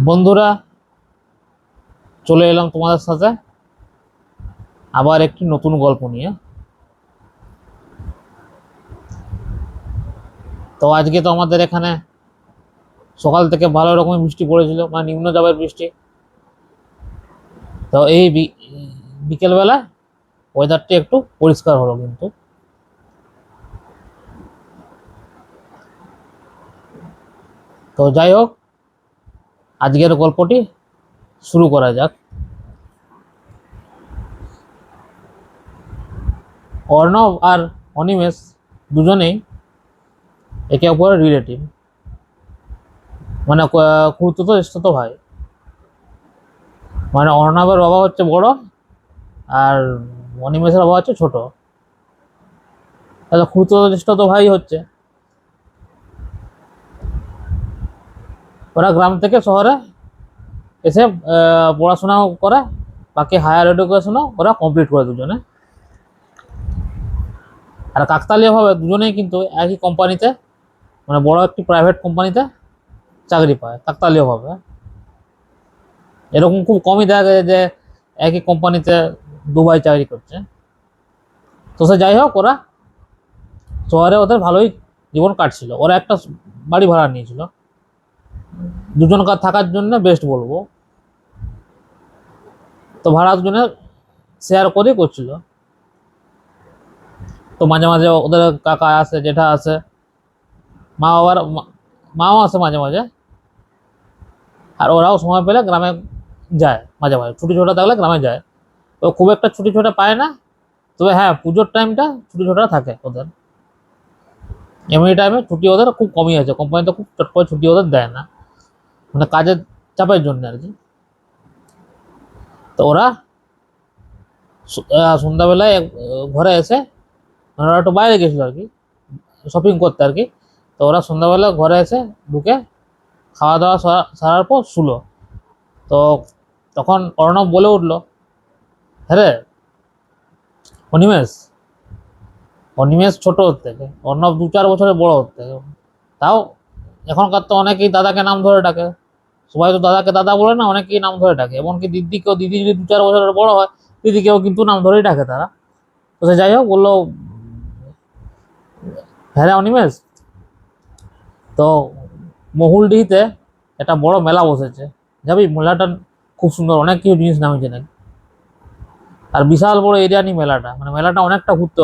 বন্ধুরা, চলে এলাম তোমাদের সাথে আবার একটি নতুন গল্প নিয়ে। তো আজকে তো আমাদের এখানে সকাল থেকে ভালো রকমের বৃষ্টি পড়েছিল, মানে নিম্নচাপের বৃষ্টি। তো এই বিকেলবেলা ওয়েদারটি একটু পরিষ্কার হলো কিন্তু। তো যাই হোক, আজকের গল্পটি শুরু করা যাক। অর্ণব আর অনিমেষ দুজনেই একে অপরের রিলেটিভ, মানে খুড়তুতো জ্যেষ্ঠতো ভাই। মানে অর্ণবের বাবা হচ্ছে বড়, আর অনিমেষের বাবা হচ্ছে ছোট। তাহলে খুড়তুতো জ্যেষ্ঠতো ভাই হচ্ছে। ওরা গ্রাম থেকে শহরে এসে পড়াশোনাও করে, বাকি হায়ার এডুকেশনও ওরা কমপ্লিট করে দুজনে। আর কাকতালীয়ভাবে দুজনেই কিন্তু একই কোম্পানিতে, মানে বড় একটি প্রাইভেট কোম্পানিতে চাকরি পায় কাকতালীয়ভাবে। এরকম খুব কমই দেখা যায় যে একই কোম্পানিতে দু ভাই চাকরি করছে। তো সে যাই হোক, ওরা শহরে ওদের ভালোই জীবন কাটছিল। ওরা একটা বাড়ি ভাড়া নিয়েছিল, দুজনকার থাকার জন্য বেস্ট বলবো। তো ভাড়া দুজনে শেয়ার করেই করছিল। তো মাঝে মাঝে ওদের কাকা আসে, জেঠা আসে, মা বাবার মাও আসে মাঝে মাঝে। আর ওরাও সময় পেলে গ্রামে যায়, মাঝে মাঝে ছুটি ছোটা থাকলে গ্রামে যায়। তো খুব একটা ছুটি ছোটা পায় না, তবে হ্যাঁ, পুজোর টাইমটা ছুটি ছোটা থাকে ওদের। এমনি টাইমে ছুটি ওদের খুব কমই আছে, কোম্পানিতে খুব চট করে ছুটি ওদের দেয় না, মানে কাজের চাপের জন্য আর কি। তো ওরা সন্ধ্যাবেলায় ঘরে এসে, মানে ওরা একটু বাইরে গেছিলো আর কি, শপিং করতে আর কি। তো ওরা সন্ধ্যাবেলা ঘরে এসে ঢুকে খাওয়া দাওয়া সারার পর শুলো। তো তখন অর্ণব বলে উঠলো, হ্যাঁ রে অনিমেষ, অনিমেষ ছোট ওর থেকে, অর্ণব 2-4 বছরের বড় ওর থেকে। তাও এখনকার তো অনেকেই দাদাকে নাম ধরে ডাকে, সবাই তো দাদাকে দাদা বলে না, অনেকেই নাম ধরে ডাকে। এমনকি দিদিকেও, দিদি যদি 2-4 বছরের বড় হয়, দিদিকেও কিন্তু নাম ধরেই ডাকে তারা। তো সে যাই হোক বললো, হ্যাঁ রে অনিমেষ, তো মহুলডিহিতে একটা বড় মেলা বসেছে, যাবি? মেলাটা খুব সুন্দর, অনেক কিছু জিনিস নামিয়েছে নাকি। আর বিশাল বড় এরিয়া নিয়ে মেলাটা, মানে মেলাটা অনেকটা ঘুরতে,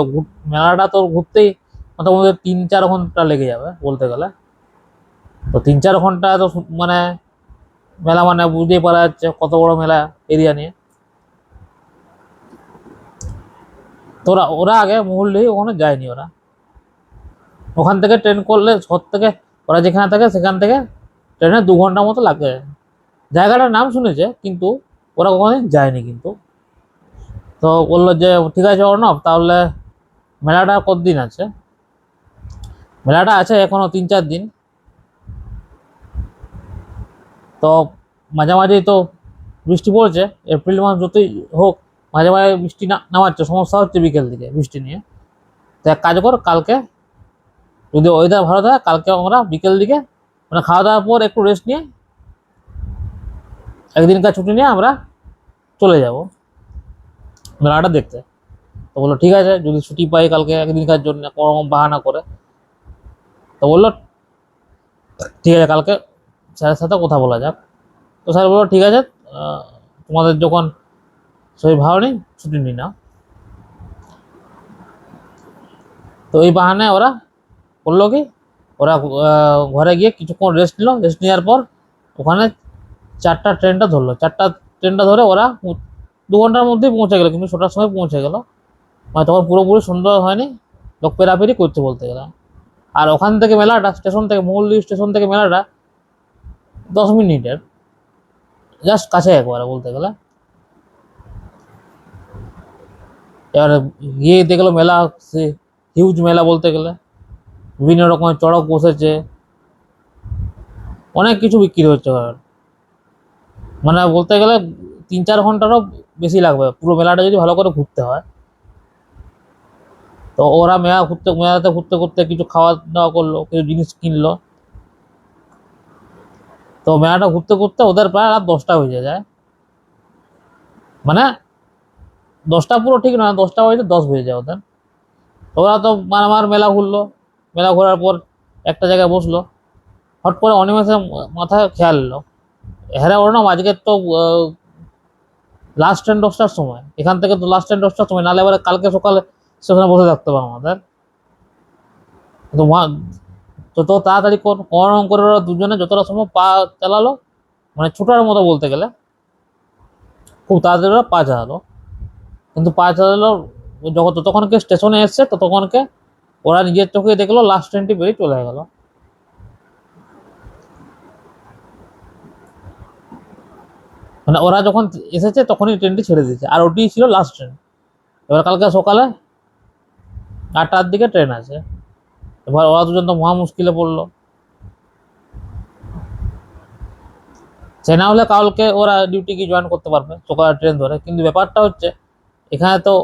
মেলাটা তো ঘুরতেই মোটামুটি 3-4 ঘন্টা লেগে যাবে বলতে গেলে। তো 3-4 ঘন্টা তো মানে মেলা, মানে বুঝতেই পারা যাচ্ছে কত বড় মেলা এরিয়া নিয়ে। তো ওরা ওরা আগে মহুলডিহি ওখানে যায়নি। ওরা ওখান থেকে ট্রেন করলে, শহর থেকে ওরা যেখানে থাকে সেখান থেকে ট্রেনে 2 ঘন্টা মতো লাগে। জায়গাটার নাম শুনেছে কিন্তু ওরা কখনোই যায়নি কিন্তু। তো বললো যে ঠিক আছে অর্ণব, তাহলে মেলাটা কতদিন আছে? মেলাটা আছে এখনো 3-4 দিন। তো মাঝামাঝি তো বৃষ্টি পড়ছে, এপ্রিল মাস যতই হোক মাঝে মাঝে বৃষ্টি নামাচ্ছে, সমস্যা হচ্ছে বিকেল দিকে বৃষ্টি নিয়ে। তো এক কাজ কর, কালকে যদি ওয়েদার ভালো থাকে, কালকে আমরা বিকেল দিকে, মানে খাওয়া দাওয়ার পর একটু রেস্ট নিয়ে, একদিনকার ছুটি নিয়ে আমরা চলে যাব মেলাটা দেখতে। তো বললো ঠিক আছে, যদি ছুটি পাই কালকে একদিনকার জন্য, কোনো রকম বাহানা করে। তো বললো ঠিক আছে, কালকে স্যারের সাথে কথা বলা যাক। তো স্যার বললো ঠিক আছে, তোমাদের যখন শরীর ভালো নেই, ছুটি নিই না। তো এই বাহানায় ওরা করলো কি, ওরা ঘরে গিয়ে কিছুক্ষণ রেস্ট নিল। রেস্ট নেওয়ার পর ওখানে 4টা ট্রেনটা ধরলো। 4টা ট্রেনটা ধরে ওরা 2 ঘন্টার মধ্যেই পৌঁছে গেল, কিন্তু 6টার সময় পৌঁছে গেল। মানে তখন পুরোপুরি সন্ধ্যা হয়নি, লোক পেরাপেরি করতে বলতে গেলে। আর ওখান থেকে মেলাটা, স্টেশন থেকে, মৌলদি স্টেশন থেকে মেলাটা 10 মিনিটের জাস্ট কাছে একবারে বলতে গেলে। এবারে গিয়ে দেখলো মেলা, সে হিউজ মেলা বলতে গেলে। বিভিন্ন রকমের চড়ক বসেছে, অনেক কিছু বিক্রি হচ্ছে। মানে বলতে গেলে 3-4 ঘন্টারও বেশি লাগবে পুরো মেলাটা যদি ভালো করে ঘুরতে হয়। তো ওরা মেলাতে ঘুরতে ঘুরতে কিছু খাওয়া দাওয়া করলো, কিছু জিনিস কিনলো। তো তো মেলাটা ঘুরতে ঘুরতে ওদের প্রায় রাত 10টা বেজে যায়, মানে 10টা পুরো ঠিক না, 10টা বাজে 10 বেজে যায় ওদের। তো ওরা তো আমার মেলা ঘুরলো, মেলা ঘোরার পর একটা জায়গায় বসলো। হট করে অনিমেষের মাথায় খেয়াল এলো, হ্যাঁ ওর না আজকে তো লাস্ট ট্রেন 10টার সময়, এখান থেকে তো লাস্ট ট্রেন 10টার সময়, নাহলে এবারে কালকে সকালে স্টেশনে বসে থাকতে হবে আমাদের। তো যত তাড়াতাড়ি কোন করে ওরা দুজনে যতটা সময় পা চালালো, মানে ছোটার মতো বলতে গেলে, খুব তাড়াতাড়ি ওরা পা চালালো। কিন্তু পা চালালো যখন যতক্ষণকে স্টেশনে এসছে ততক্ষণকে ওরা নিজের চোখে দেখলো লাস্ট ট্রেনটি বেরিয়ে চলে গেল। মানে ওরা যখন এসেছে তখনই ট্রেনটি ছেড়ে দিয়েছে, আর ওটি ছিল লাস্ট ট্রেন। এবার কালকে সকালে 8টার দিকে ট্রেন আছে। এবার ওরা দুজন তো মহা মুশকিলে পড়লো। সে না হলে কালকে ওরা ডিউটি কি জয়েন করতে পারবে সকালে ট্রেন ধরে, কিন্তু ব্যাপারটা হচ্ছে এখানে তো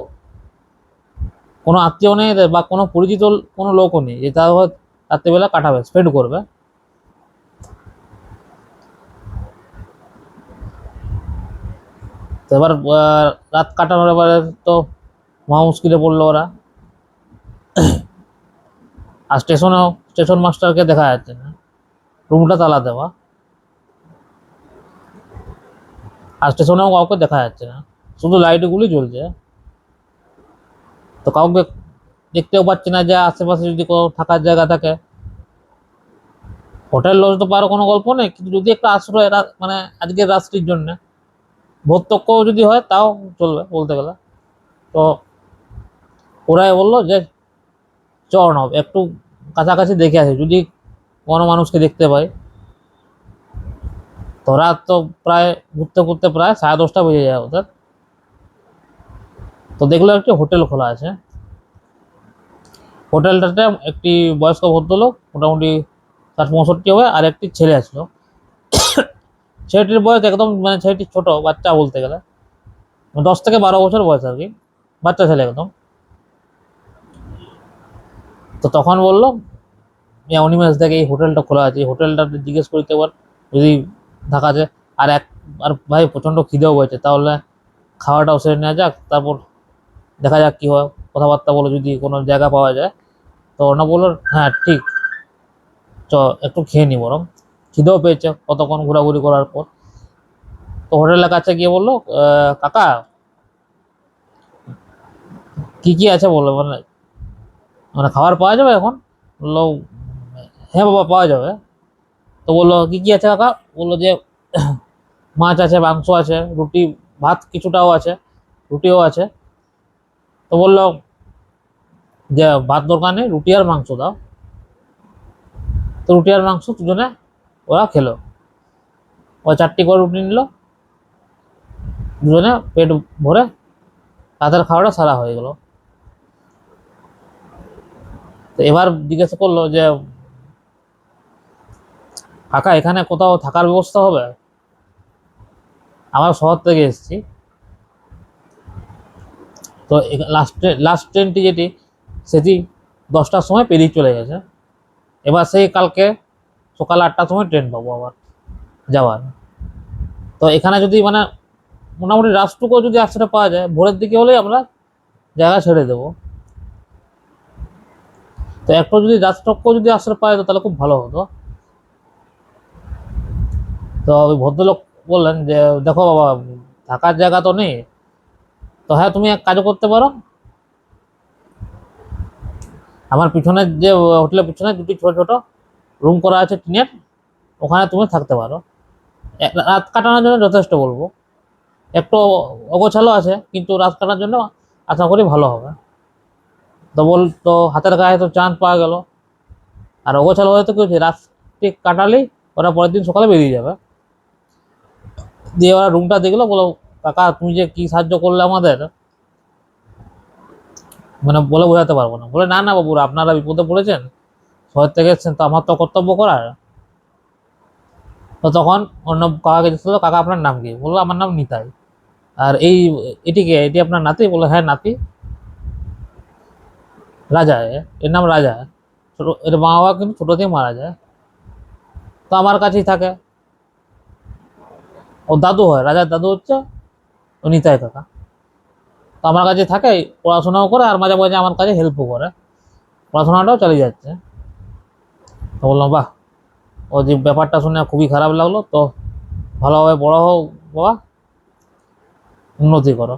কোনো আত্মীয় নেই এদের, বা কোনো পরিচিত কোনো লোকও নেই যে তারা রাত্রিবেলা কাটাবে, স্পেন্ড করবে। তো এবার রাত কাটানোর এবারে তো মহা মুশকিলে পড়লো ওরা। আর স্টেশন মাস্টারকে দেখা যাচ্ছে না, রুমটা তালা দেওয়া, আর স্টেশনেও কাউকে দেখা যাচ্ছে না, শুধু লাইটগুলি জ্বলছে। তো কাউকে দেখতেও পাচ্ছি না যে আশেপাশে যদি কোনো থাকার জায়গা থাকে। হোটেল লজ তো পারো কোনো গল্প নেই, কিন্তু যদি একটা আশ্রয় মানে আজকের রাত্রির জন্য ভর্তক্য যদি হয় তাও চলবে বলতে গেলে। তো ওরাই বললো যে চ না একটু কাছাকাছি দেখে আসি, যদি কোনো মানুষকে দেখতে পাই। তো রাত তো প্রায় ঘুরতে ঘুরতে প্রায় 10:30 বেজে যায় ওদের। তো দেখলো একটি হোটেল খোলা আছে। হোটেলটাতে একটি বয়স্ক ভদ্রলোক, মোটামুটি 60-65 হবে, আর একটি ছেলে আসলো। ছেলেটির বয়স একদম, মানে ছেলেটি ছোট বাচ্চা বলতে গেলে, 10 থেকে 12 বছর বয়স আর কি, বাচ্চা ছেলে একদম। তো তখন বললো অনিমেষ দেখে এই হোটেলটা খোলা আছে, এই হোটেলটা জিজ্ঞেস করতে পার যদি থাকা যায়। আর আর ভাই প্রচণ্ড খিদেও হয়েছে, তাহলে খাওয়াটাও সেরে নেওয়া যাক, তারপর দেখা যাক কী হয়, কথাবার্তা বলে যদি কোনো জায়গা পাওয়া যায়। তো ওনা বললো হ্যাঁ ঠিক, চ একটু খেয়ে নি, বরং খিদেও পেয়েছে কতক্ষণ ঘোরাঘুরি করার পর। তো হোটেলের কাছে গিয়ে বললো কাকা কি কি আছে বললো, মানে মানে খাবার পাওয়া যাবে এখন? বললো হ্যাঁ বাবা পাওয়া যাবে। তো বললো কি কি আছে কাকা? বললো যে মাছ আছে, মাংস আছে, রুটি ভাত কিছুটাও আছে, রুটিও আছে। তো বললো যে ভাত দরকার নেই, রুটি আর মাংস দাও। তো রুটি আর মাংস দুজনে ওরা খেলো। ওই 4টি করে রুটি নিল, দুজনে পেট ভরে রাতের খাওয়াটা সারা হয়ে গেল। তো এবার জিজ্ঞাসা করলো যে কাকা এখানে কোথাও থাকার ব্যবস্থা হবে? আমরা শহর থেকে এসেছি, তো লাস্ট ট্রেনটি যেটি সেটি 10টার সময় পেরিয়ে চলে গেছে। এবার সেই কালকে সকাল 8টার সময় ট্রেন পাবো আবার যাওয়ার। তো এখানে যদি মানে মোটামুটি রাতটুকু যদি আশ্রয় পাওয়া যায়, ভোরের দিকে হলেই আমরা জায়গা ছেড়ে দেবো। তো একটু যদি রাতটুকু যদি আশ্রয় পাওয়া যেত তাহলে খুব ভালো হতো। তো ওই ভদ্রলোক বললেন যে দেখো বাবা থাকার জায়গা তো নেই। তো হ্যাঁ তুমি এক কাজ করতে পারো, আমার পিছনের যে হোটেলের পিছনে দুটি ছোট ছোট রুম করা আছে টিনের, ওখানে তুমি থাকতে পারো। রাত কাটানোর জন্য যথেষ্ট বলবো, একটু অগোছালো আছে কিন্তু রাত কাটানোর জন্য আশা করি ভালো হবে। তো হাতের গায়ে তো চাঁদ পাওয়া গেল, আর অগোছালো হয়তো কি হচ্ছে রাতটি কাটালেই ওরা পরের দিন সকালে বেরিয়ে যাবে। দিয়ে ওরা রুমটা দেখলো, বলো কাকা তুমি যে কি সাহায্য করলে আমাদের, মানে বলে বোঝাতে পারবো না। বলে না না বাবুরা আপনারা বিপদে পড়েছেন, শহর থেকে এসেছেন, তো আমার তো কর্তব্য করার। তো তখন অন্য কাকাকে জিজ্ঞেস করলো কাকা আপনার নাম কি? বললো আমার নাম নিতাই। আর এটি আপনার নাতি? বললো হ্যাঁ নাতি। রাজা, এর নাম রাজা। ছোট এর মা বাবা কিন্তু ছোট থেকে মারা যায়, তো আমার কাছেই থাকে। ওর দাদু হয়, রাজার দাদু হচ্ছে ও নিতাই কাকা। তো আমার কাছে থাকে, পড়াশোনাও করে আর মাঝে মাঝে আমার কাছে হেল্পও করে, পড়াশোনাটাও চালিয়ে যাচ্ছে। তো বললাম বাহ, ও যে ব্যাপারটা শুনে খুবই খারাপ লাগলো। তো ভালোভাবে বড় হোক বাবা, উন্নতি করো।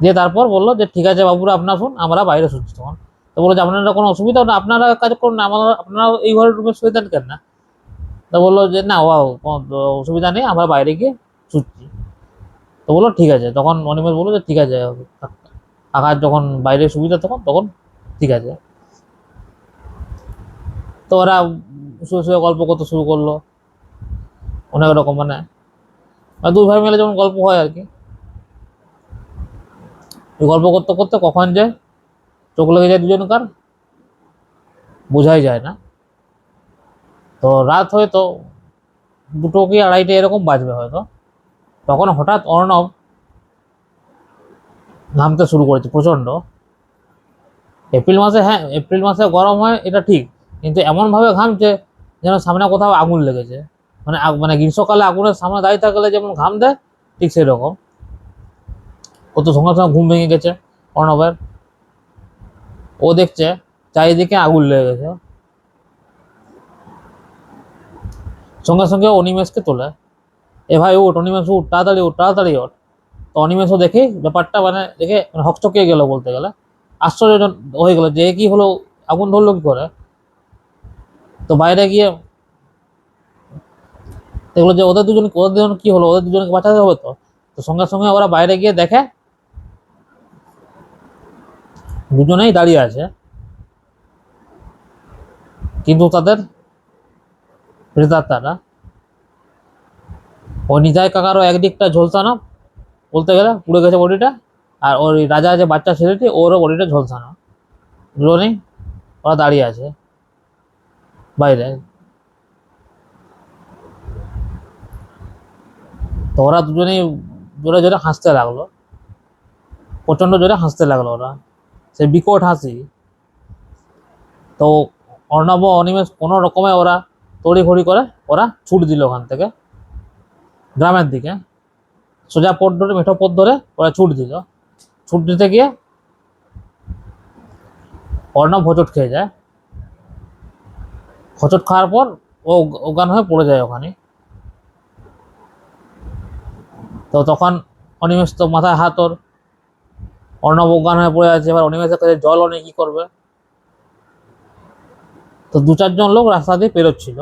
দিয়ে তারপর বললো যে ঠিক আছে বাবুরা আপনার শুন, আমরা বাইরে শুচ্ছি তখন। তো বললো যে আপনারা কোনো অসুবিধা না, আপনারা কাজ করুন না, আপনারা এই ঘরের রুমে শুয়ে দেন কেন না? তো বললো যে না ও কোনো অসুবিধা নেই, আমরা বাইরে গিয়ে শুচ্ছি। তো বললো ঠিক আছে। তখন অনিমেষ বললো যে ঠিক আছে, কাকার যখন বাইরে সুবিধা তখন তখন ঠিক আছে। তো ওরা শুয়ে শুয়ে গল্প করতে শুরু করলো অনেক রকম, মানে দুই ভাই মিলে যেমন গল্প হয় আর কি। এই গল্প করতে করতে কখন যে চোখ লেগে যায় দুজনকার বোঝাই যায় না। তো রাত হয়তো 2টো কি 2:30 এরকম বাজবে হয়তো। তখন হঠাৎ অর্ণব ঘামতে শুরু করেছে প্রচন্ড। এপ্রিল মাসে, হ্যাঁ এপ্রিল মাসে গরম হয় এটা ঠিক, কিন্তু এমন ভাবে ঘামছে যেন সামনে কোথাও আগুন লেগেছে। মানে মানে গ্রীষ্মকালে আগুনের সামনে দাঁড়িয়ে থাকলে যেমন ঘাম দেয়, ঠিক সেই রকম। ও তো সঙ্গে সঙ্গে ঘুম ভেঙে গেছে অর্ণবের। ও দেখছে চারিদিকে আগুন লেগে গেছে। সঙ্গে সঙ্গে অনিমেষকে তোলে, এ ভাই উঠ, অনিমেষ উঠ, তাড়াতাড়ি উঠ, তাড়াতাড়ি ওঠ। তো অনিমেষও দেখে ব্যাপারটা, মানে দেখে মানে হকচকিয়ে গেল বলতে গেলে, আশ্চর্য হয়ে গেল যে কি হলো, আগুন ধরলো কি করে। তো বাইরে গিয়ে দেখলো যে ওদের দুজন কি হলো, ওদের দুজনকে বাঁচাতে হবে। তো তো সঙ্গে সঙ্গে ওরা বাইরে গিয়ে দেখে দুজনেই দাঁড়িয়ে আছে, কিন্তু তাদের প্রেতাত্মারা। ওই নিতাই কাকারও একদিকটা ঝলসানো বলতে গেলে, পুড়ে গেছে বডিটা। আর ওর রাজা যে বাচ্চা ছেলেটি, ওরও বডিটা ঝলসানো। দুজনেই ওরা দাঁড়িয়ে আছে বাইরে। তো ওরা দুজনেই জোরে জোরে হাসতে লাগলো, প্রচন্ড জোরে হাসতে লাগলো ওরা, সে বিকট হাসি। তো অর্ণব ও অনিমেষ কোনো রকমে ওরা তড়িঘড়ি করে ওরা ছুট দিল ওখান থেকে গ্রামের দিকে, সোজা পথ ধরে, মেঠো পথ ধরে ওরা ছুট দিল। ছুট দিতে গিয়ে অর্ণব হোঁচট খেয়ে যায়। হোঁচট খাওয়ার পর ও অজ্ঞান হয়ে পড়ে যায় ওখানে। তো তখন অনিমেষ তো মাথায় হাত, ওর অর্ণব অজ্ঞান হয়ে পড়ে আছে। এবার অনিমেষের কাছে জলও নেই, কি করবে। তো 2-4 জন লোক রাস্তা দিয়ে পেরোচ্ছিল।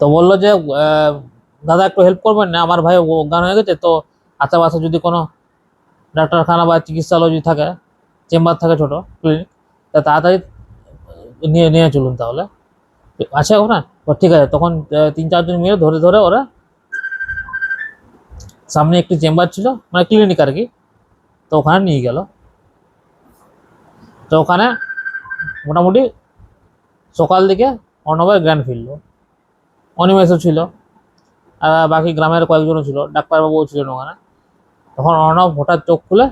তো বললো যে দাদা একটু হেল্প করবেন না, আমার ভাই অজ্ঞান হয়ে গেছে। তো আশেপাশে যদি কোনো ডাক্তারখানা বা চিকিৎসালয় যদি থাকে, চেম্বার থাকে ছোট ক্লিনিক, তা তাড়াতাড়ি নিয়ে নিয়ে চলুন তাহলে। আছে ওখানে? ঠিক আছে। তখন 3-4 জন মিলে ধরে ধরে ওরা সামনে একটি চেম্বার ছিল, মানে ক্লিনিক আর কি, তো ওখানে নিয়ে গেল। তো ওখানে মোটামুটি সকাল দিকে অর্ণবের জ্ঞান ফিরল। অনিমেষও ছিল, আর বাকি গ্রামের কয়েকজনও ছিল, ডাক্তারবাবুও ছিলেন ওখানে। তখন অর্ণব হঠাৎ চোখ খুলে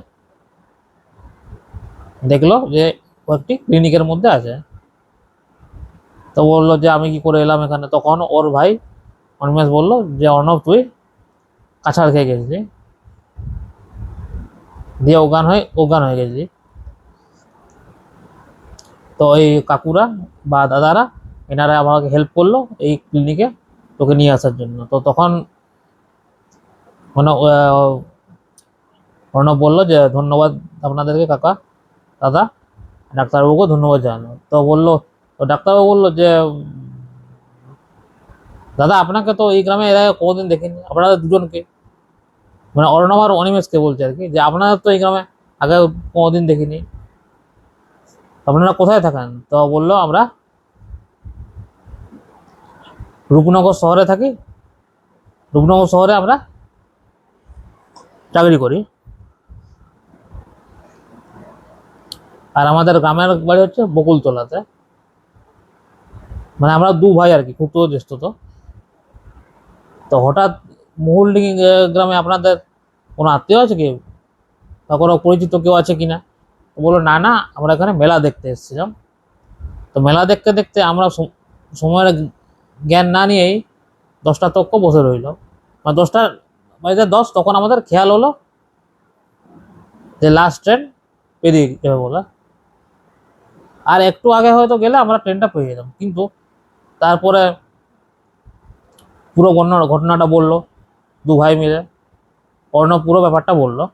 দেখলো যে ও একটি ক্লিনিকের মধ্যে আছে। তো বললো যে আমি কি করে এলাম এখানে। তখন ওর ভাই অনিমেষ বললো যে অর্ণব তুই কাছাড় খেয়ে গেছিলি, দিয়ে অজ্ঞান হয়ে গেছিলি। তো এই কাকুরা বা দাদারা এনারা আমাকে হেল্প করলো এই ক্লিনিকে তোকে নিয়ে আসার জন্য। তো তখন মানে অর্ণব বললো যে ধন্যবাদ আপনাদেরকে কাকা, দাদা, ডাক্তারবাবুকে ধন্যবাদ জানানো। তো বললো, তো ডাক্তারবাবু বললো যে দাদা আপনাকে তো এই গ্রামে এর আগে কোনোদিন দেখিনি, আপনাদের দুজনকে, মানে অর্ণব আর অনিমেষকে বলছে আর কি, যে আপনাদের তো এই গ্রামে আগে কোনোদিন দেখিনি, আপনারা কোথায় থাকেন। তো বললো আমরা রূপনগর শহরে থাকি, রূপনগর শহরে আমরা চাকরি করি, আর আমাদের গ্রামের বাড়ি হচ্ছে বকুলতলাতে। মানে আমরা দু ভাই আর কি, খুব তো জ্যেষ্ঠ। তো তো হঠাৎ মহুলডিঙ্গি গ্রামে আপনাদের কোনো আত্মীয় আছে কি, বা কোনো পরিচিত কেউ আছে কিনা। বললো না না, আমরা এখানে মেলা দেখতে এসেছিলাম। তো মেলা দেখতে দেখতে আমরা সময়ের জ্ঞান না নিয়েই 10টা তক্ক বসে রইল, মানে 10টা বাজে 10 তখন আমাদের খেয়াল হলো যে লাস্ট ট্রেন পেরিয়ে যাবে বলে, আর একটু আগে হয়তো গেলে আমরা ট্রেনটা পেয়ে যেতাম। কিন্তু তারপরে পুরো ঘটনাটা বললো দু ভাই মিলে, অর্ণব পুরো ব্যাপারটা বললো।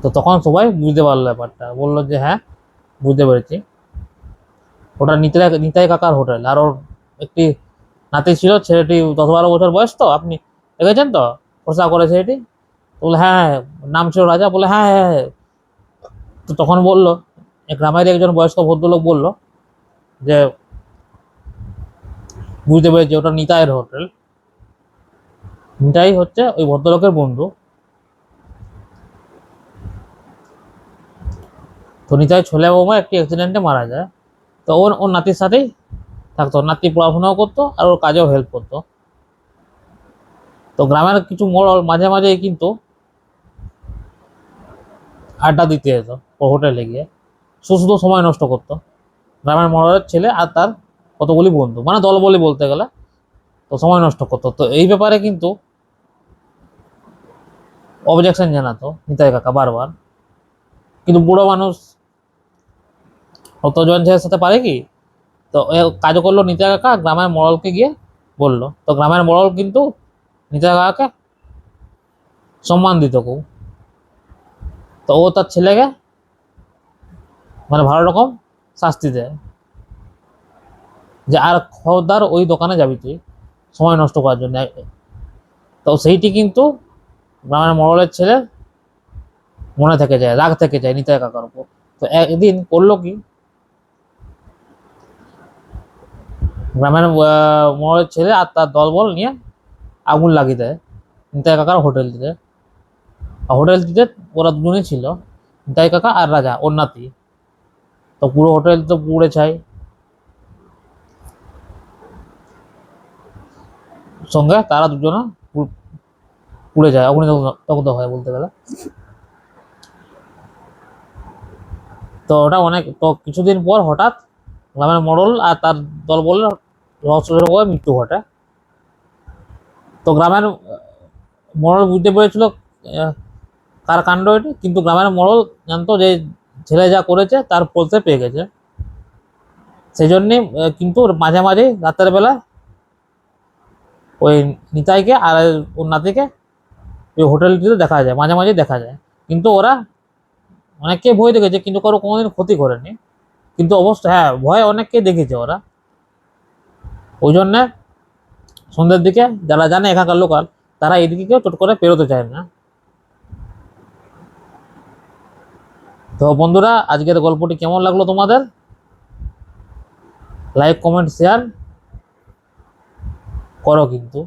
তো তখন সবাই বুঝতে পারলো ব্যাপারটা, বললো যে হ্যাঁ বুঝতে পেরেছি, ওটা নিতাই কাকার হোটেল। আর ওর একটি নাতি ছিল, ছেলেটি 10-12 বছর বয়স, তো আপনি দেখেছেন তো, খোসা করে ছেলেটি। বলে হ্যাঁ হ্যাঁ, নাম ছিল রাজা। বলে হ্যাঁ হ্যাঁ হ্যাঁ। তো তখন বললো, গ্রামের একজন বয়স্ক ভদ্রলোক বললো যে বুঝতে পেরেছি ওটা নিতাইয়ের হোটেল। নিতাই হচ্ছে ওই ভদ্রলোকের বন্ধু। তো নিতাই ছোলে বৌমা একটি অ্যাক্সিডেন্টে মারা যায়। তো ওর ওর নাতির সাথেই থাকতো, নাতি পড়াশোনাও করতো আর ওর কাজেও হেল্প করতো। তো গ্রামের কিছু মোড় মাঝে মাঝেই কিন্তু আড্ডা দিতে যেত ও হোটেলে গিয়ে, শুধু সময় নষ্ট করতো। গ্রামের মোড়ের ছেলে আর তার কতগুলি বন্ধু, মানে দল বলে বলতে গেলে, তো সময় নষ্ট করতো। তো এই ব্যাপারে কিন্তু অবজেকশন জানাতো নিতাই কাকা বারবার। কিন্তু বুড়ো মানুষ অতজন ছেলের সাথে পারে কি, তো কাজ করলো নিতাই কাকা, গ্রামের মোড়লকে গিয়ে বললো। তো গ্রামের মোড়ল কিন্তু নিতাই কাকাকে সম্মান দিত খুব। তো ও তার ছেলেকে মানে ভালো রকম শাস্তি দেয়, যে আর খবরদার ওই দোকানে যাবি তুই সময় নষ্ট করার জন্য। তো সেইটি কিন্তু গ্রামের মোড়লের ছেলে মনে থেকে যায়, রাগ থেকে যায় নিতাই কাকার উপর। তো একদিন করলো কি, গ্রামের মোড়লের ছেলে আর তার দলবল নিয়ে আগুন লাগিয়ে দেয় নিতাই কাকার হোটেল দিতে। হোটেল দিতে ওরা দুজনেই ছিল, নিতাই কাকা আর রাজা ওর নাতি। তো পুরো হোটেল তো পুড়ে ছাই, সঙ্গে তারা দুজনে পুড়ে যায়, অগ্নি দগ্ধ হয় বলতে গেলে। তো ওটা অনেক, তো কিছুদিন পর হঠাৎ গ্রামের মোড়ল আর তার দল বলল রহস্যজনকভাবে মৃত্যু ঘটে। তো গ্রামের মোড়ল বুঝতে পেরেছিল কার কাণ্ড এটি, কিন্তু গ্রামের মোড়ল জানতো যে ছেলে যা করেছে তার ফলতে পেয়ে গেছে। সেই জন্যে কিন্তু মাঝে মাঝে রাতের বেলা ওই নিতাইকে আর ওর নাতিকে ওই হোটেলটিতে দেখা যায়, মাঝে মাঝে দেখা যায়। কিন্তু ওরা অনেককে ভয় দেখেছে, কিন্তু কারো কোনোদিন ক্ষতি করেনি। কিন্তু অবশ্য হ্যাঁ, ভয় অনেককে দেখেছে ওরা। ওই জন্যে সন্ধ্যের দিকে যারা জানে এখানকার লোকাল, তারা এদিকে কেউ চট করে পেরোতে চায় না। তো বন্ধুরা, আজকের গল্পটি কেমন লাগলো তোমাদের? লাইক কমেন্ট শেয়ার করো কিন্তু।